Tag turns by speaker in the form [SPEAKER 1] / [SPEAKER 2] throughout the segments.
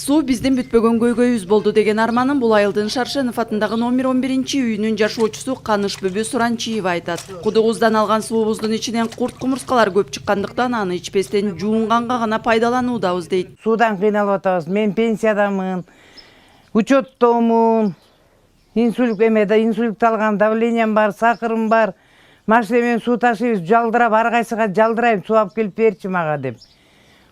[SPEAKER 1] Суу биздин бүтпөгөн көйгөйүбүз болду деген арманын бул айылдын Шаршенов атындагы номер 11 үйүнүн жашоочусу Каныш Бүбү Суранчиева айтат. Кудугубуздан алган суубуздун ичинен курт-кумурскалар көп чыккандыктан аны ичпестен жуунганга гана пайдалануудабыз дейт.
[SPEAKER 2] Суудан кыйналып атабыз. Мен пенсиядамын, учеттомун, инсульт алгам, давлениям бар, сакырым бар. Машина менен суу ташыйбыз, жалдырап, ар кайсыга жалдырайм, суу алып келип берчи мага деп.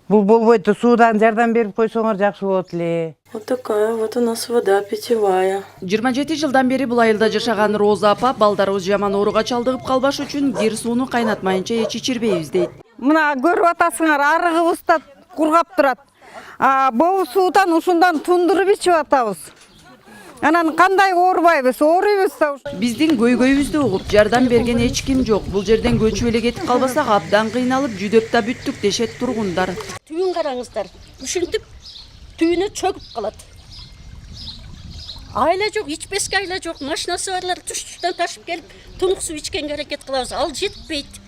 [SPEAKER 2] Бул болбойт, суудан жардам берип койсоңор жакшы болот эле.
[SPEAKER 3] Вот такая вот у нас вода питьевая.
[SPEAKER 1] 27 жылдан бери бул айылда жашаган Роза апа балдарыбыз жаман ооруга чалдыгып калбаш үчүн кир сууну кайнатмайынча эч ичирбейбиз дейт.
[SPEAKER 4] Мына көрүп атасыңар, арыгыбыз да кургап турат. Бул суудан ушундан тундуруп ичип атабыз. Анан кандай оорубайбыз, ооруйбуз да.
[SPEAKER 1] Биздин көйгөйүбүздү угуп жардам берген эч ким жок. Бул жерден көчүп эле кетип калбасак абдан кыйналып жүдөп да бүттүк дешет тургундар.
[SPEAKER 5] Түйін қараңыздар, үшінтіп түйіні чөгіп қалады. Айла жоқ, ичпеске айла жоқ, машинасы барлар түштен ташып келіп, тұнық су ичкенге әрекет қылабыз. Ал жетпейді.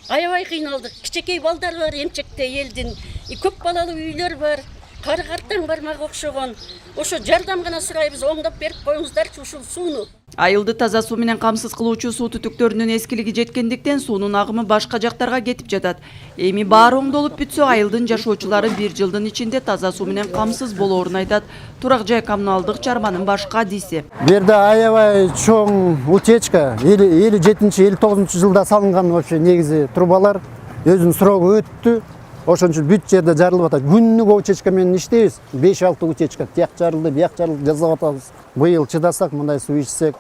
[SPEAKER 5] Аябай қиналдық. Кичекей балдар бар, емчекте елдің. Көп балалы үйлер бар. Қары-қарттан бармақ оқшыған. Ошо жардам гана сурайбыз, оңдап берип коюңуздарчы ушул сууну.
[SPEAKER 1] Айылды таза суу менен камсыз кылуучу суу түтүктөрүнүн эскилиги жеткендиктен суунун агымы башка жактарга кетип жатат. Эми баары оңдолуп бүтсө, айылдын жашоочулары 1 жылдын ичинде таза суу менен камсыз болоорун айтат. Турак жай коммуналдык чарманын башка адиси.
[SPEAKER 6] Берде аябай чоң утечка 57-59 жылда салынган вообще негизи трубалар өзүнүн срогу өттү. Ошон үчүн бүт жерде жарылып атат. Күнүгө утечка менен иштейбиз. 5-6 утечка тияк жарылды, бияк жарылды жасап атабыз. Быйыл чыдасак, мындай суу ичсек,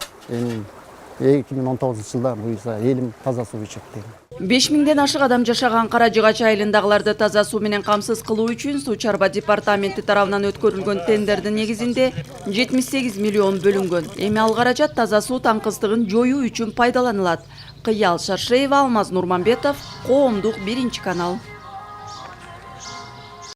[SPEAKER 6] 2019 жылда буюрса элим таза суу ичет дейм.
[SPEAKER 1] 5000ден ашык адам жашаган Каражыгач айылындагыларды таза суу менен камсыз кылуу үчүн Суу чарба департаменти тарабынан өткөрүлгөн тендердин негизинде 78 миллион бөлүнгөн. Эми ал каражат таза суу таңкыздыгын жоюу үчүн пайдаланылат. Кыял Шаршеева, Алмаз Нурманбетов, Коомдук 1 канал.